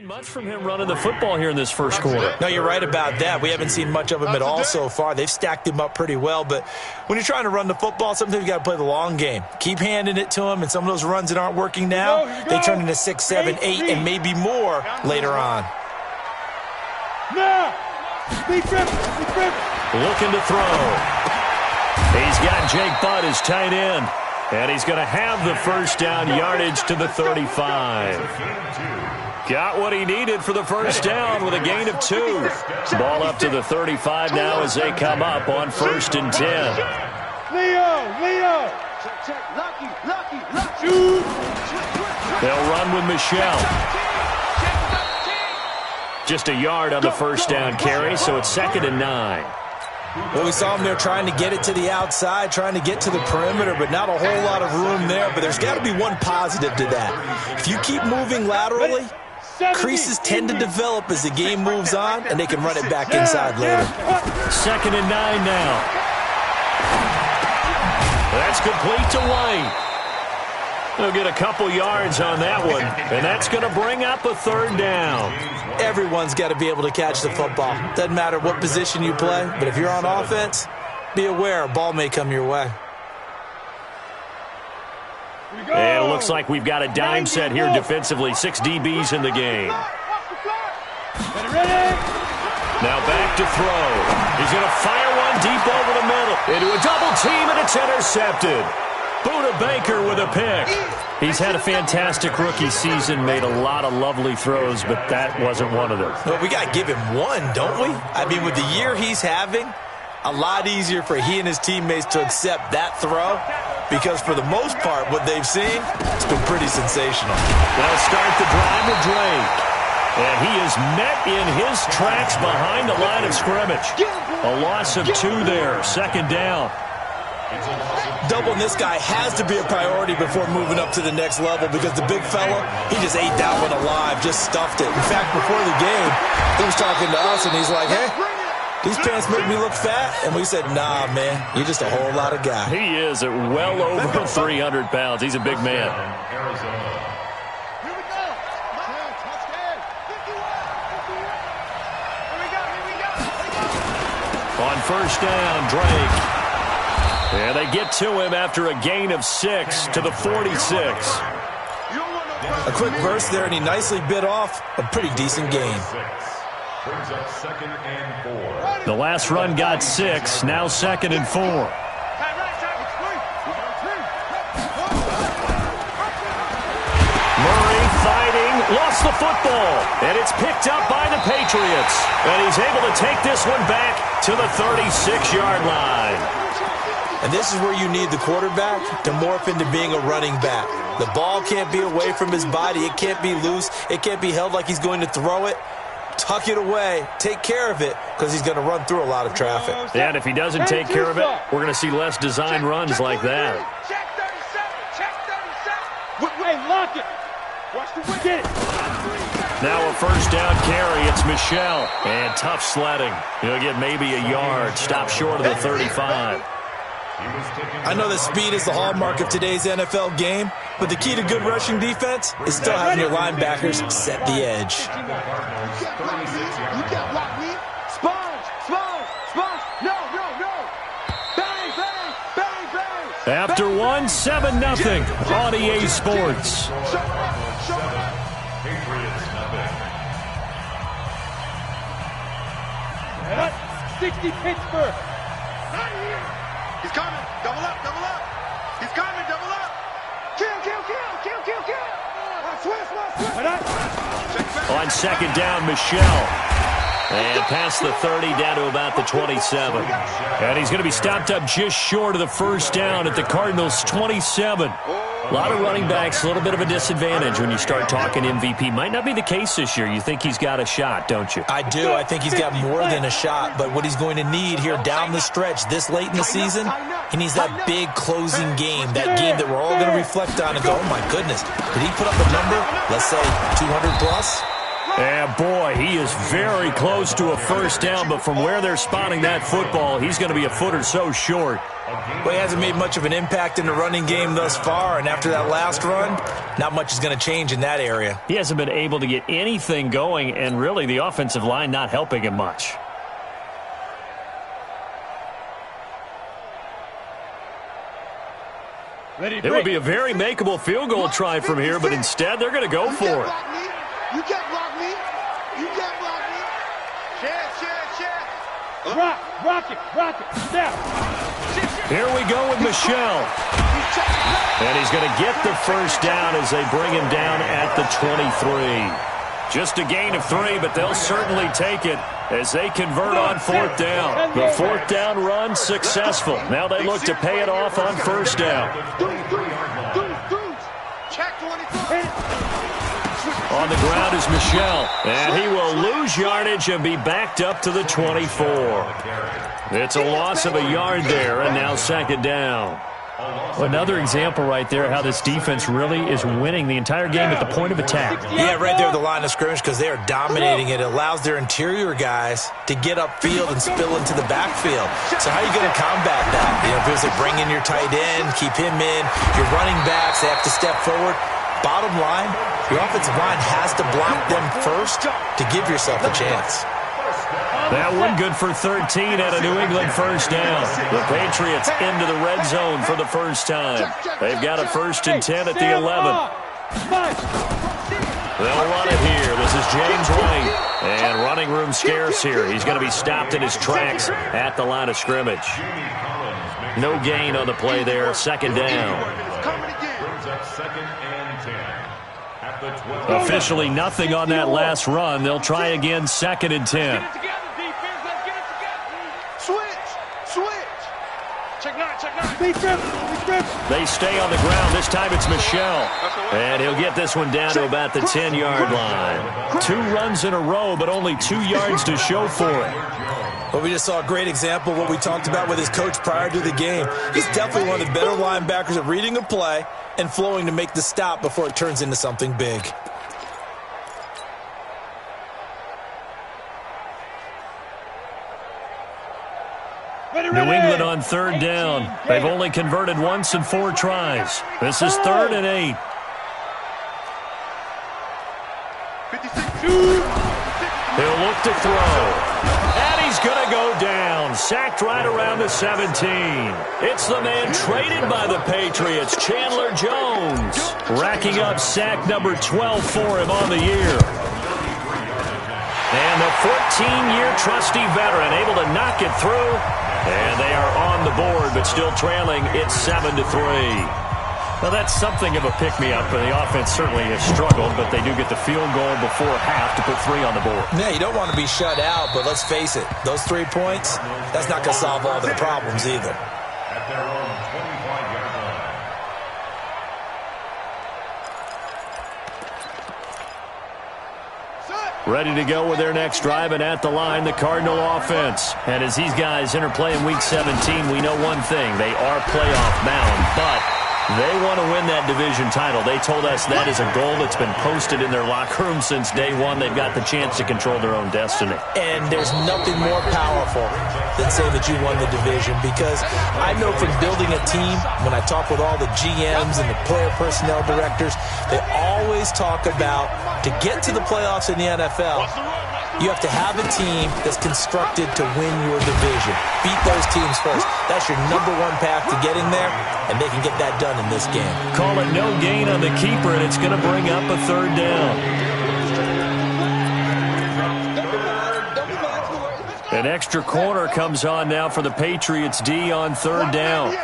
Much from him running the football here in this first quarter. No, you're right about that. We haven't seen much of him at all so far. They've stacked him up pretty well, but when you're trying to run the football, sometimes you got to play the long game. Keep handing it to him, and some of those runs that aren't working now, they turn into 6, 7, 8, and maybe more later on. Looking to throw. He's got Jake Butt as tight end, and he's going to have the first down yardage to the 35. Got what he needed for the first down with a gain of 2. Ball up to the 35 now as they come up on 1st and 10. Leo! They'll run with Michelle. Just a yard on the first down carry, so it's 2nd and 9. Well, we saw him there trying to get it to the outside, trying to get to the perimeter, but not a whole lot of room there. But there's got to be one positive to that. If you keep moving laterally, creases tend to develop as the game moves on, and they can run it back inside later. 2nd and 9 now. That's complete to White. They'll get a couple yards on that one, and that's going to bring up a 3rd down. Everyone's got to be able to catch the football. Doesn't matter what position you play, but if you're on offense, be aware a ball may come your way. And it looks like we've got a dime set here defensively. 6 DBs in the game. Now back to throw. He's going to fire one deep over the middle. Into a double team, and it's intercepted. Buda Baker with a pick. He's had a fantastic rookie season, made a lot of lovely throws, but that wasn't one of them. Well, we got to give him one, don't we? I mean, with the year he's having, a lot easier for he and his teammates to accept that throw, because for the most part, what they've seen, it's been pretty sensational. They'll start the drive with Drake. And he is met in his tracks behind the line of scrimmage. A loss of 2 there, 2nd down. Doubling this guy has to be a priority before moving up to the next level, because the big fella, he just ate that one alive, just stuffed it. In fact, before the game, he was talking to us, and he's like, hey, these pants make me look fat. And we said, nah, man, you're just a whole lot of guy. He is at well over 300 pounds. He's a big man. On 1st down, Drake. And they get to him after a gain of 6 to the 46. A quick burst there, and he nicely bit off a pretty decent gain. The last run got 6, now 2nd and 4. Murray fighting, lost the football, and it's picked up by the Patriots. And he's able to take this one back to the 36-yard line. And this is where you need the quarterback to morph into being a running back. The ball can't be away from his body. It can't be loose. It can't be held like he's going to throw it. Tuck it away. Take care of it, because he's going to run through a lot of traffic. Yeah, and if he doesn't take care of it, we're going to see less design runs like that. Check 37. Hey, lock it. Watch the get it. Now a 1st down carry. It's Michelle. And tough sledding. He'll get maybe a yard. Stop short of the 35. I know that speed is the hallmark of today's NFL game, but the key to good rushing defense is still having your linebackers set the edge. After 1, 7-0 on EA Sports. 60 Pittsburgh. He's coming. Double up. He's coming. Double up. Kill. On 2nd down, Michelle. And past the 30, down to about the 27. And he's going to be stopped up just short of the 1st down at the Cardinals' 27. A lot of running backs, a little bit of a disadvantage when you start talking MVP. Might not be the case this year. You think he's got a shot, don't you? I do. I think he's got more than a shot. But what he's going to need here down the stretch this late in the season, he needs that big closing game, that game that we're all going to reflect on and go, oh, my goodness, did he put up a number, let's say 200 plus? And boy, he is very close to a first down, but from where they're spotting that football, he's going to be a foot or so short. Well, he hasn't made much of an impact in the running game thus far, and after that last run, not much is going to change in that area. He hasn't been able to get anything going, and really the offensive line not helping him much. It would be a very makeable field goal try from here, but instead they're going to go for it. You can't block me. You can't block me. Share. Rock it. Step. Here we go with Michelle. And he's going to get the first down as they bring him down at the 23. Just a gain of 3, but they'll certainly take it as they convert on fourth down. The fourth down run successful. Now they look to pay it off on first down. Check 23. On the ground is Michelle, and he will lose yardage and be backed up to the 24. It's a loss of a yard there, and now second down. Another example right there how this defense really is winning the entire game at the point of attack. Yeah, right there at the line of scrimmage because they are dominating it. It allows their interior guys to get upfield and spill into the backfield. So how are you going to combat that? You know, because they bring in your tight end, keep him in, your running backs, they have to step forward. Bottom line, your offensive line has to block them first to give yourself a chance. That one good for 13 at a New England first down. The Patriots into the red zone for the first time. They've got a 1st and 10 at the 11. They'll run it here. This is James White. And running room scarce here. He's going to be stopped in his tracks at the line of scrimmage. No gain on the play there. Second down. Officially nothing on that last run. They'll try again, 2nd and 10. They stay on the ground. This time it's Michelle. And he'll get this one down to about the 10-yard line. 2 runs in a row, but only 2 yards to show for it. Well, we just saw a great example of what we talked about with his coach prior to the game. He's definitely one of the better linebackers at reading a play and flowing to make the stop before it turns into something big. New England on 3rd down. They've only converted once in 4 tries. This is 3rd and 8. He'll look to throw. And he's going to go down. Sacked right around the 17. It's the man traded by the Patriots, Chandler Jones. Racking up sack number 12 for him on the year. And the 14-year trusty veteran able to knock it through. And they are on the board, but still trailing. It's 7-3. Well, that's something of a pick-me-up. The offense certainly has struggled, but they do get the field goal before half to put 3 on the board. Yeah, you don't want to be shut out, but let's face it. Those 3 points, that's not going to solve all their problems either. At their own 25-yard line. Ready to go with their next drive, and at the line, the Cardinal offense. And as these guys interplay in Week 17, we know one thing. They are playoff bound, but they want to win that division title. They told us that is a goal that's been posted in their locker room since day one. They've got the chance to control their own destiny. And there's nothing more powerful than saying that you won the division, because I know from building a team, when I talk with all the GMs and the player personnel directors, they always talk about to get to the playoffs in the NFL, you have to have a team that's constructed to win your division. Beat those teams first. That's your #1 path to getting there, and they can get that done in this game. Call it no gain on the keeper, and it's going to bring up a 3rd down. An extra corner comes on now for the Patriots D on 3rd down.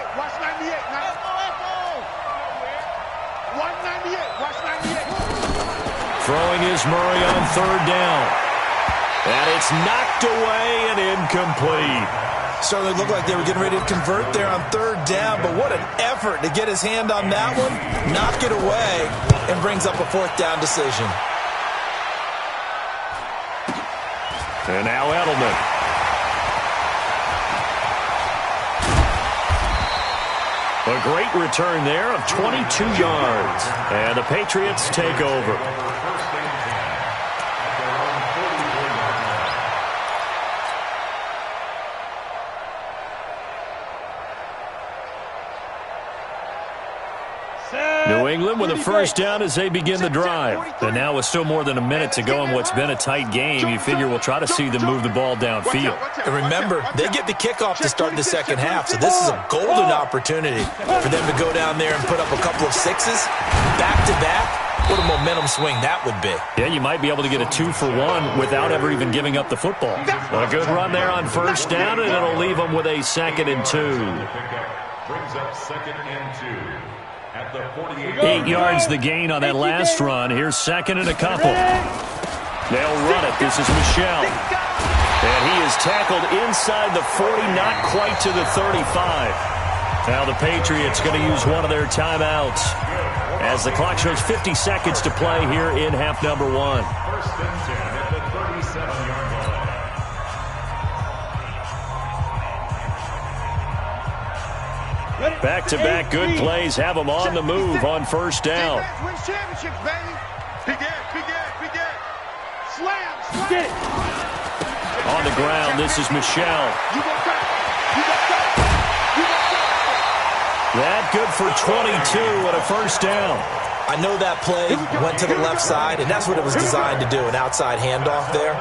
Throwing is Murray on 3rd down. And it's knocked away and incomplete. Certainly looked like they were getting ready to convert there on 3rd down, but what an effort to get his hand on that one, knock it away, and brings up a 4th down decision. And now Edelman. A great return there of 22 yards. And the Patriots take over. New England with a first down as they begin the drive. And now with still more than a minute to go in what's been a tight game, you figure we'll try to see them move the ball downfield. And remember, they get the kickoff to start the second half, so this is a golden opportunity for them to go down there and put up a couple of sixes back-to-back. What a momentum swing that would be. Yeah, you might be able to get a 2-for-1 without ever even giving up the football. A good run there on first down, and it'll leave them with a 2nd and 2. Brings up 2nd and 2. At the 48. 8 yards the gain on that last run. Here's 2nd and a couple. They'll run it. This is Michel. And he is tackled inside the 40, not quite to the 35. Now the Patriots going to use one of their timeouts as the clock shows 50 seconds to play here in half number 1. 1st and 10 at the 37-yard line. Back-to-back good plays have them on the move on first down. Wins championships, baby. Big Ed. Slam. On the ground, this is Michel. That good for 22 and a first down. I know that play went to the left side, and that's what it was designed to do, an outside handoff there.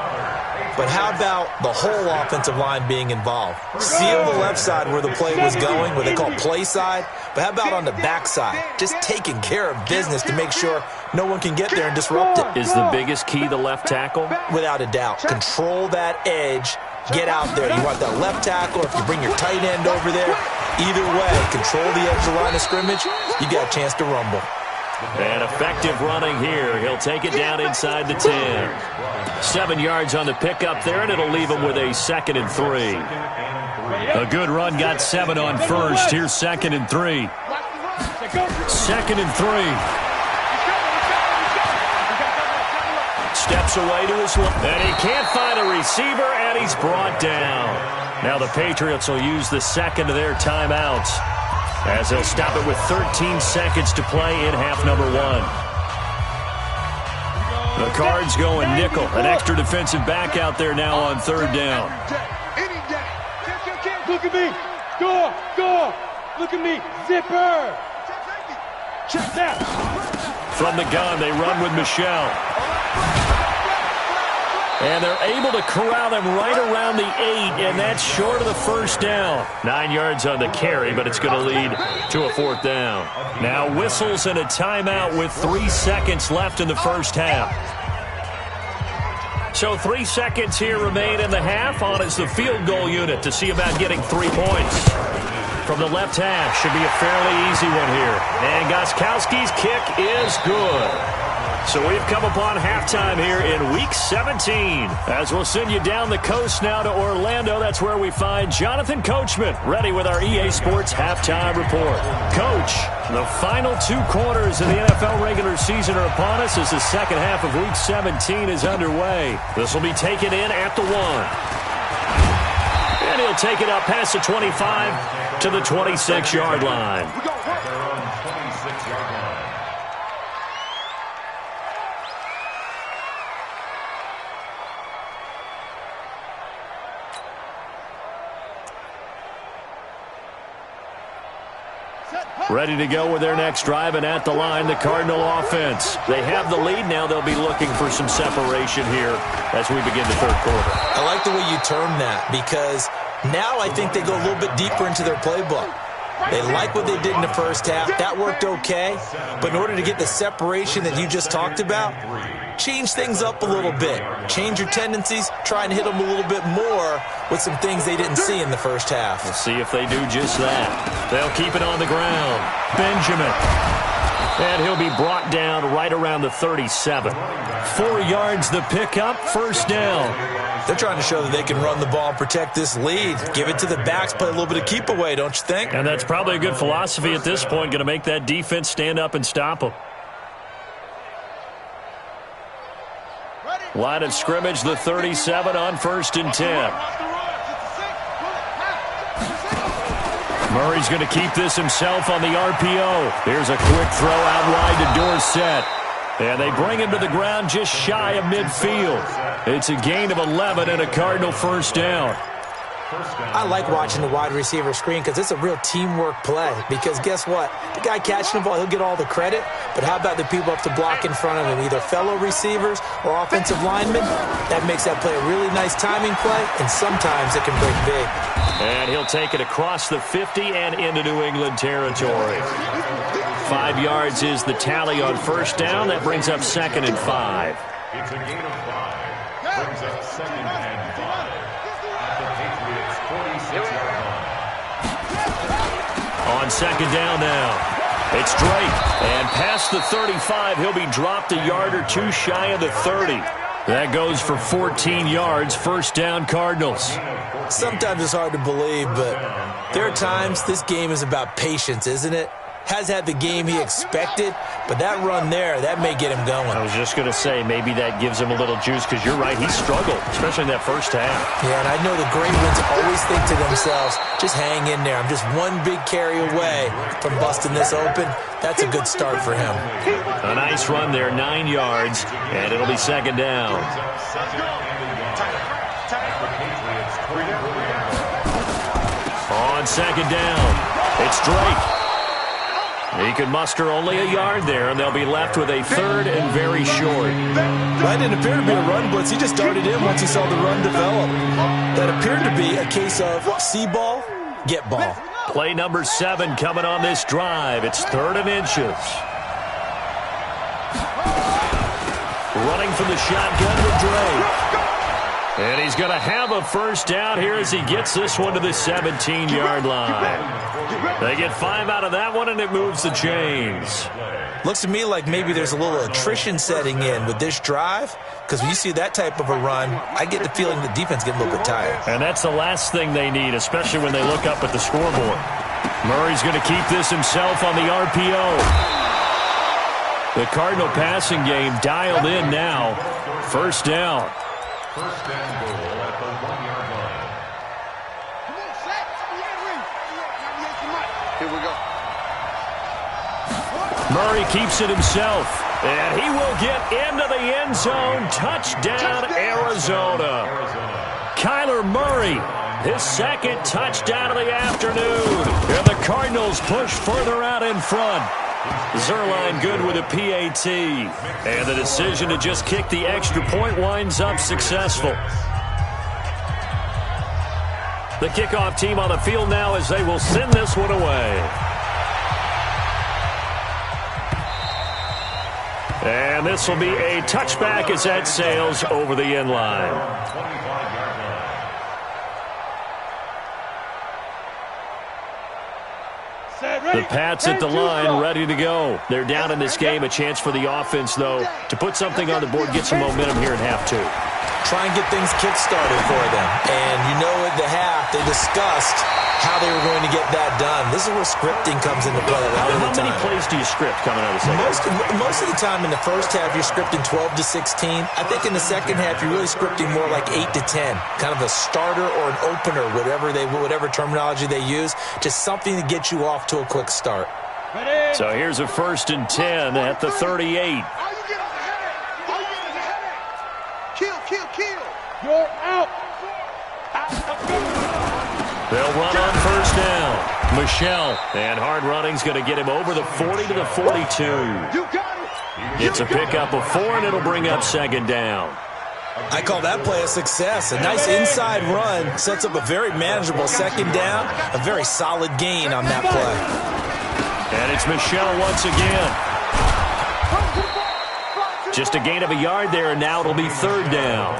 But how about the whole offensive line being involved? Seal the left side where the play was going, what they call play side. But how about on the back side? Just taking care of business to make sure no one can get there and disrupt it. Is the biggest key the left tackle? Without a doubt. Control that edge. Get out there. You want that left tackle, if you bring your tight end over there, either way, control the edge of the line of scrimmage, you got a chance to rumble. And effective running here. He'll take it down inside the 10. 7 yards on the pickup there, and it'll leave him with a 2nd and 3. A good run got 7 on first. Here's 2nd and 3. 2nd and 3. Steps away to his left. And he can't find a receiver, and he's brought down. Now the Patriots will use the second of their timeouts as they'll stop it with 13 seconds to play in half number 1. The Cards going nickel. An extra defensive back out there now on 3rd down. Look at me. Score. Look at me. Zipper. Check that. From the gun, they run with Michel. And they're able to corral them right around the 8, and that's short of the first down. 9 yards on the carry, but it's going to lead to a 4th down. Now whistles and a timeout with 3 seconds left in the first half. So 3 seconds here remain in the half. On is the field goal unit to see about getting 3 points. From the left half, should be a fairly easy one here. And Gostkowski's kick is good. So we've come upon halftime here in Week 17. As we'll send you down the coast now to Orlando, that's where we find Jonathan Coachman, ready with our EA Sports Halftime Report. Coach, the final 2 quarters of the NFL regular season are upon us as the second half of Week 17 is underway. This will be taken in at the 1. And he'll take it up past the 25 to the 26-yard line. At their own 26-yard line. Ready to go with their next drive, and at the line, the Cardinal offense. They have the lead now. They'll be looking for some separation here as we begin the 3rd quarter. I like the way you term that, because now I think they go a little bit deeper into their playbook. They like what they did in the first half. That worked okay. But in order to get the separation that you just talked about, change things up a little bit. Change your tendencies. Try and hit them a little bit more with some things they didn't see in the first half. We'll see if they do just that. They'll keep it on the ground. Benjamin. And he'll be brought down right around the 37. 4 yards the pickup, first down. They're trying to show that they can run the ball and protect this lead. Give it to the backs, play a little bit of keep away, don't you think? And that's probably a good philosophy at this point, going to make that defense stand up and stop them. Line of scrimmage, the 37 on 1st and 10. Murray's going to keep this himself on the RPO. Here's a quick throw out wide to Dorsett. And they bring him to the ground just shy of midfield. It's a gain of 11 and a Cardinal first down. I like watching the wide receiver screen because it's a real teamwork play. Because guess what? The guy catching the ball, he'll get all the credit. But how about the people up to block in front of him, either fellow receivers or offensive linemen? That makes that play a really nice timing play, and sometimes it can break big. And he'll take it across the 50 and into New England territory. 5 yards is the tally on first down. That brings up 2nd and 5. It's a gain of 5. Brings up 2nd and 5 at the Patriots' 46-yard line. On 2nd down now, it's Drake. And past the 35, he'll be dropped a yard or two shy of the 30. That goes for 14 yards, first down Cardinals. Sometimes it's hard to believe, but there are times this game is about patience, isn't it? Has had the game he expected, but that run there, that may get him going. I was just going to say, maybe that gives him a little juice, because you're right, he struggled, especially in that first half. Yeah, and I know the great ones always think to themselves, just hang in there. I'm just one big carry away from busting this open. That's a good start for him. A nice run there, 9 yards, and it'll be 2nd down. On 2nd down, it's Drake. He could muster only a yard there, and they'll be left with a 3rd and very short. That didn't appear to be a run blitz. He just darted in once he saw the run develop. That appeared to be a case of see ball, get ball. Play number 7 coming on this drive. It's 3rd and inches. Running from the shotgun to Drake. And he's going to have a first down here as he gets this one to the 17-yard line. They get 5 out of that one, and it moves the chains. Looks to me like maybe there's a little attrition setting in with this drive, because when you see that type of a run, I get the feeling the defense get a little bit tired. And that's the last thing they need, especially when they look up at the scoreboard. Murray's going to keep this himself on the RPO. The Cardinal passing game dialed in now. First down. First and goal at the 1-yard line. Here we go. Murray keeps it himself, and he will get into the end zone. Touchdown, Arizona. Kyler Murray, his 2nd touchdown of the afternoon. And the Cardinals push further out in front. Zerline good with a PAT. And the decision to just kick the extra point winds up successful. The kickoff team on the field now as they will send this one away. And this will be a touchback as that sails over the end line. The Pats at the line, ready to go. They're down in this game. A chance for the offense, though, to put something on the board, get some momentum here in half 2. Try and get things kick-started for them. And you know at the half, they discussed how they were going to get that done. This is where scripting comes into play a lot of the time. How many plays do you script coming out of the second? Most of the time in the first half, you're scripting 12 to 16. I think in the second half, you're really scripting more like 8 to 10. Kind of a starter or an opener, whatever terminology they use. Just something to get you off to a quick start. So here's a 1st and 10 at the 38. Kill. You're out. They'll run on first down. Michelle, and hard running's going to get him over the 40 to the 42. It's a pickup of 4, and it'll bring up 2nd down. I call that play a success. A nice inside run sets up a very manageable 2nd down. A very solid gain on that play. And it's Michelle once again. Just a gain of a yard there, and now it'll be 3rd down.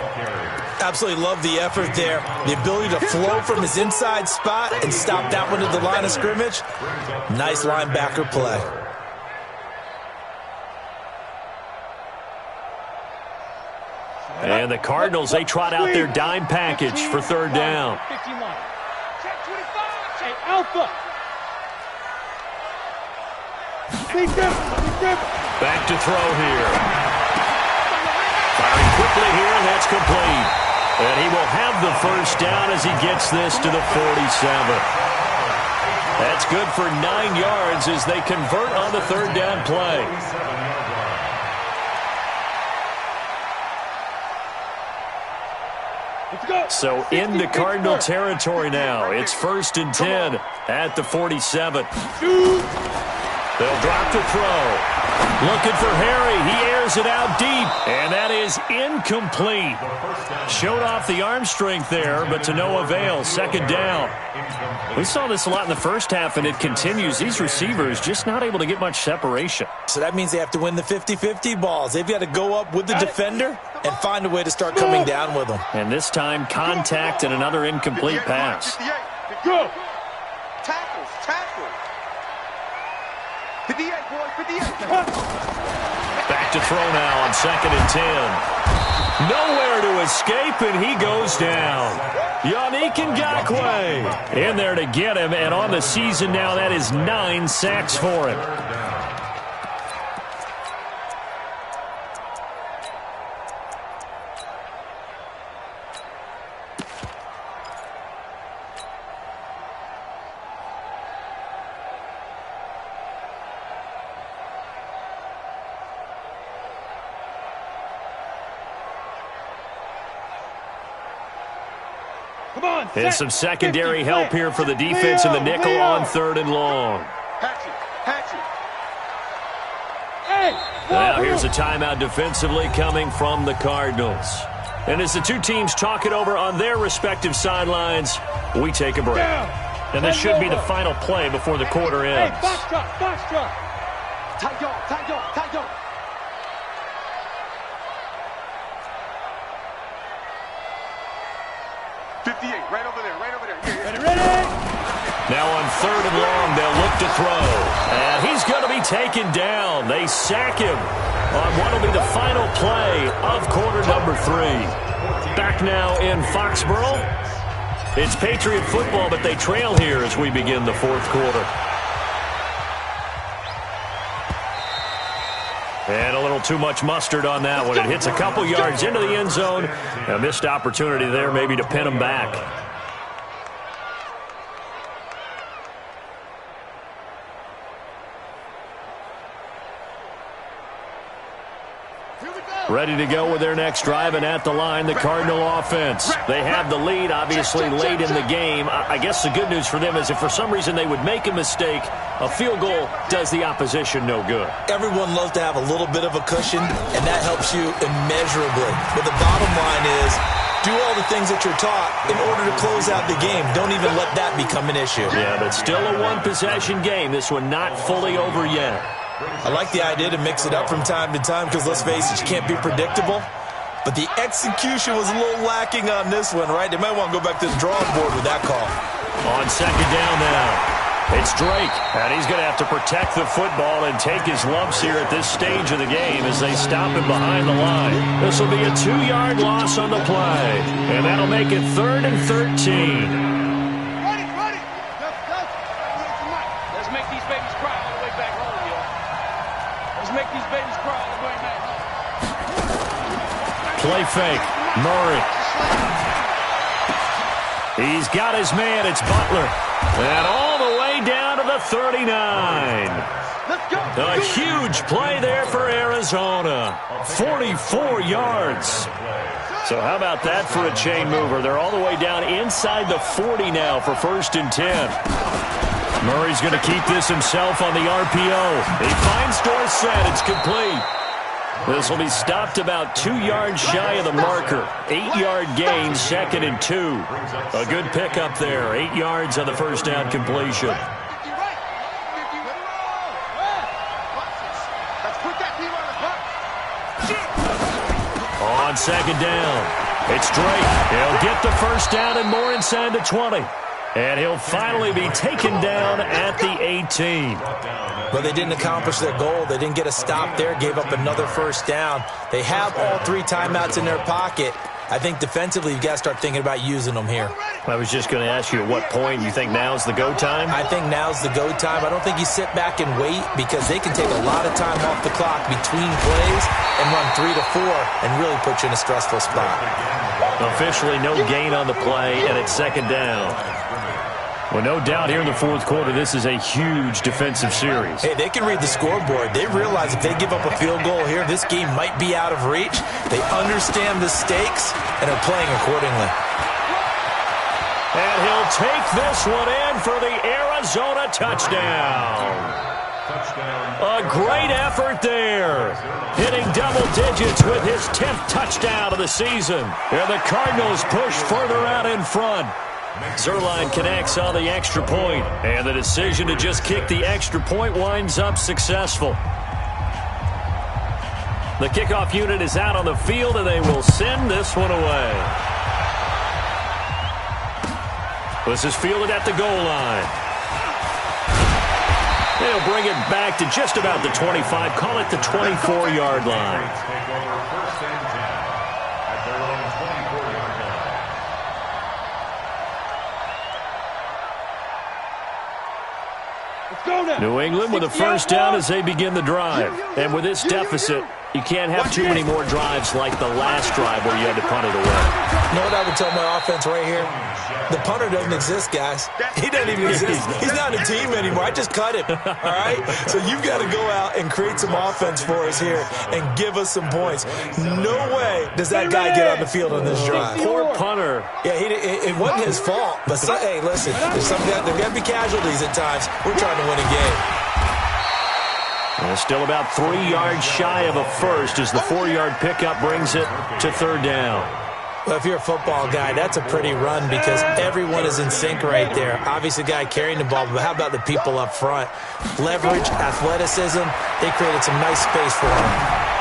Absolutely love the effort there. The ability to flow from his inside spot and stop that one at the line of scrimmage. Nice linebacker play. And the Cardinals, they trot out their dime package for 3rd down. Alpha. Back to throw here. Firing quickly here, and that's complete. And he will have the first down as he gets this to the 47. That's good for 9 yards as they convert on the 3rd down play. So into Cardinal territory now. It's 1st and 10 at the 47. They'll drop to throw. Looking for Harry. He airs it out deep, and that is incomplete. Showed off the arm strength there, but to no avail. 2nd down. We saw this a lot in the first half, and it continues. These receivers just not able to get much separation. So that means they have to win the 50-50 balls. They've got to go up with the defender and find a way to start coming down with them. And this time, contact and another incomplete pass. Go. Tackles. 58, boys, 58. Back to throw now on 2nd and 10. Nowhere to escape, and he goes down. Yannick Ngakoue in there to get him, and on the season now, that is 9 sacks for him. And some secondary help here for the defense in the nickel on 3rd and long. Now here's a timeout defensively coming from the Cardinals. And as the two teams talk it over on their respective sidelines, we take a break. And this should be the final play before the quarter ends. Box truck. Tight dog. 58, right over there. Yeah. Ready. Now on 3rd and long, they'll look to throw. And he's going to be taken down. They sack him on what will be the final play of quarter number 3. Back now in Foxborough. It's Patriot football, but they trail here as we begin the 4th quarter. And a little too much mustard on that one. It hits a couple yards into the end zone. A missed opportunity there maybe to pin him back. Ready to go with their next drive, and at the line, the Cardinal offense. They have the lead, obviously, late in the game. I guess the good news for them is if for some reason they would make a mistake, a field goal does the opposition no good. Everyone loves to have a little bit of a cushion, and that helps you immeasurably. But the bottom line is, do all the things that you're taught in order to close out the game. Don't even let that become an issue. Yeah, but still a one-possession game. This one not fully over yet. I like the idea to mix it up from time to time because, let's face it, you can't be predictable. But the execution was a little lacking on this one, right? They might want to go back to the drawing board with that call. On 2nd down now, it's Drake. And he's going to have to protect the football and take his lumps here at this stage of the game as they stop him behind the line. This will be a 2-yard loss on the play. And that'll make it 3rd and 13. Ready. Let's make these babies cry all the way back home, yo. Let's make these babies cry all the way back home. Play fake. Murray. He's got his man. It's Butler. And all the way down to the 39. Let's go. A huge play there for Arizona. 44 yards. So how about that for a chain mover? They're all the way down inside the 40 now for 1st and 10. Murray's going to keep this himself on the RPO. He finds Dorsett. It's complete. This will be stopped about 2 yards shy of the marker. 8-yard gain, 2nd and 2. A good pickup there. 8 yards on the first down completion. On 2nd down, it's Drake. He'll get the first down and more inside the 20. And he'll finally be taken down at the 18. But they didn't accomplish their goal. They didn't get a stop there, gave up another first down. They have all 3 timeouts in their pocket. I think defensively you've got to start thinking about using them here. I was just going to ask you at what point you think now's the go time? I think now's the go time. I don't think you sit back and wait because they can take a lot of time off the clock between plays and run 3 to 4 and really put you in a stressful spot. Officially no gain on the play, and it's 2nd down. Well, no doubt here in the fourth quarter, this is a huge defensive series. Hey, they can read the scoreboard. They realize if they give up a field goal here, this game might be out of reach. They understand the stakes and are playing accordingly. And he'll take this one in for the Arizona touchdown. A great effort there. Hitting double digits with his 10th touchdown of the season. And the Cardinals push further out in front. Zerline connects on the extra point, and the decision to just kick the extra point winds up successful. The kickoff unit is out on the field, and they will send this one away. This is fielded at the goal line. They'll bring it back to just about the 25, call it the 24-yard line. Take over first and 10 at their own 24-yard line. Let's go now. New England with a first down as they begin the drive. And with this deficit, you can't have too many more drives like the last drive where you had to punt it away. You know what I would tell my offense right here? The punter doesn't exist, guys. He doesn't even exist. He's not a team anymore. I just cut him, all right? So you've got to go out and create some offense for us here and give us some points. No way does that guy get on the field on this drive. Poor punter. Yeah, it wasn't his fault. But, hey, listen, there's going to be casualties at times. We're trying to win a game. Well, still about 3 yards shy of a first as the 4-yard pickup brings it to third down. Well, if you're a football guy, that's a pretty run because everyone is in sync right there. Obviously, the guy carrying the ball, but how about the people up front? Leverage, athleticism, they created some nice space for him.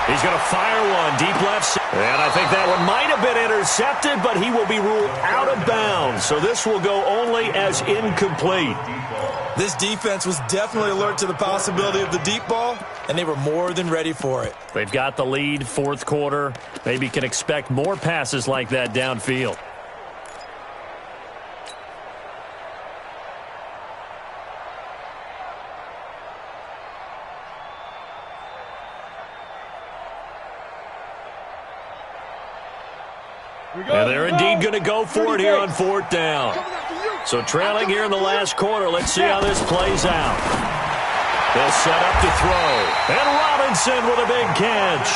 He's going to fire one deep left. And I think that one might have been intercepted, but he will be ruled out of bounds. So this will go only as incomplete. This defense was definitely alert to the possibility of the deep ball, and they were more than ready for it. They've got the lead, fourth quarter. Maybe can expect more passes like that downfield. And they're indeed going to go for it here on fourth down. So trailing here in the last quarter, let's see how this plays out. They'll set up to throw. And Robinson with a big catch.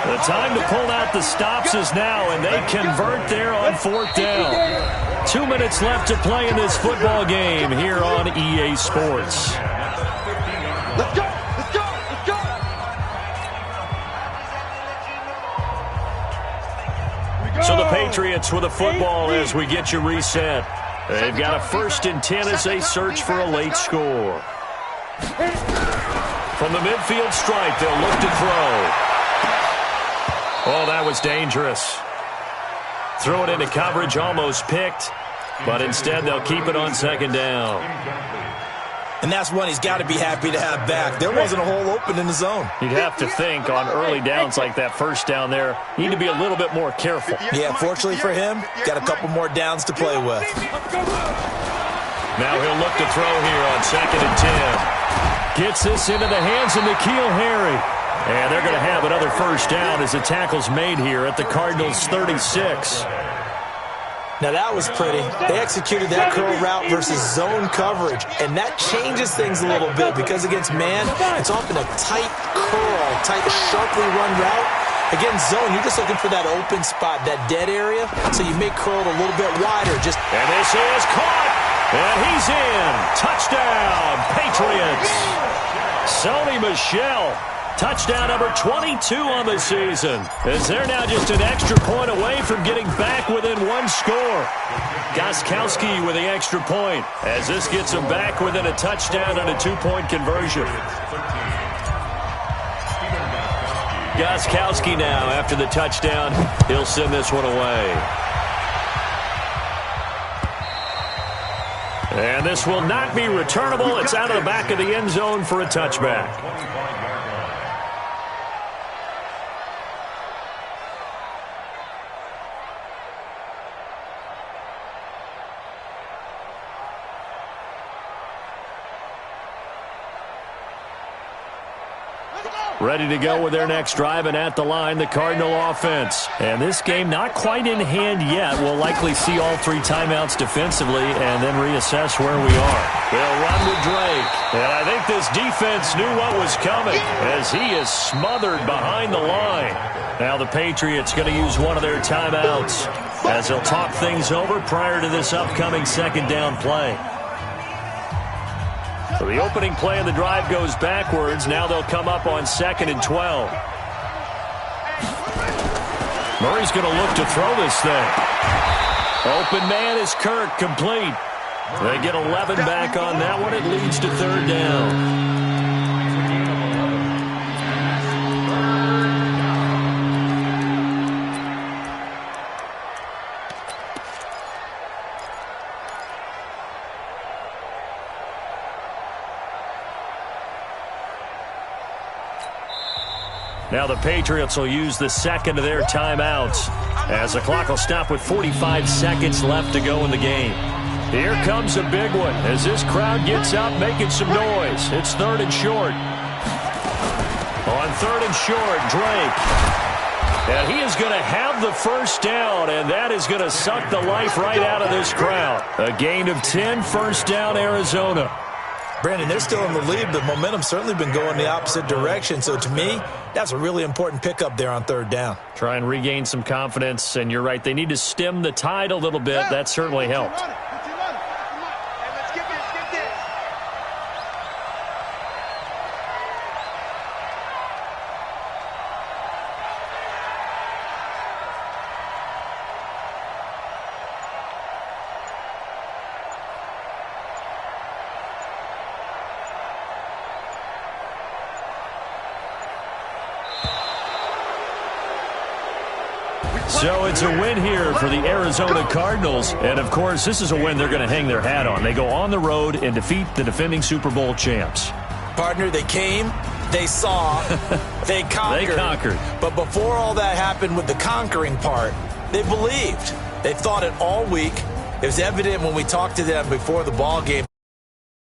The time to pull out the stops is now, and they convert there on fourth down. 2 minutes left to play in this football game here on EA Sports. Let's go! Let's go! Let's go! So the Patriots with a football as we get you reset. They've got a 1st and 10 as they search for a late score. From the midfield stripe, they'll look to throw. Oh, that was dangerous. Throw it into coverage, almost picked, but instead they'll keep it on second down. And that's one he's got to be happy to have back. There wasn't a hole open in the zone. You'd have to think on early downs like that first down there, you need to be a little bit more careful. Yeah, fortunately for him, got a couple more downs to play with. Now he'll look to throw here on 2nd and 10. Gets this into the hands of N'Keal Harry. And they're going to have another first down as the tackle's made here at the Cardinals' 36. Now that was pretty. They executed that curl route versus zone coverage, and that changes things a little bit because against man, it's often a tight curl, tight, sharply run route. Against zone, you're just looking for that open spot, that dead area, so you make curl a little bit wider. And this is caught, and he's in. Touchdown, Patriots. Sony Michel. Touchdown number 22 on the season, as they're now just an extra point away from getting back within one score. Gostkowski with the extra point, as this gets them back within a touchdown and a 2-point conversion. Gostkowski now, after the touchdown, he'll send this one away. And this will not be returnable. It's out of the back of the end zone for a touchback. Ready to go with their next drive, and at the line, the Cardinal offense. And this game not quite in hand yet. We'll likely see all 3 timeouts defensively and then reassess where we are. They'll run with Drake. And I think this defense knew what was coming as he is smothered behind the line. Now the Patriots going to use one of their timeouts as they'll talk things over prior to this upcoming second down play. So the opening play of the drive goes backwards. Now they'll come up on 2nd and 12. Murray's going to look to throw this thing. Open man is Kirk, complete. They get 11 back on that one. It leads to 3rd down. Now the Patriots will use the second of their timeouts as the clock will stop with 45 seconds left to go in the game. Here comes a big one as this crowd gets up making some noise. It's 3rd and short. On 3rd and short, Drake. And he is going to have the first down, and that is going to suck the life right out of this crowd. A gain of 10, first down, Arizona. Brandon, they're still in the lead, but momentum's certainly been going the opposite direction. So to me, that's a really important pickup there on 3rd down. Try and regain some confidence, and you're right. They need to stem the tide a little bit. That certainly helped. So it's a win here for the Arizona Cardinals. And, of course, this is a win they're going to hang their hat on. They go on the road and defeat the defending Super Bowl champs. Partner, they came, they saw, they conquered. They conquered. But before all that happened with the conquering part, they believed. They thought it all week. It was evident when we talked to them before the ball game.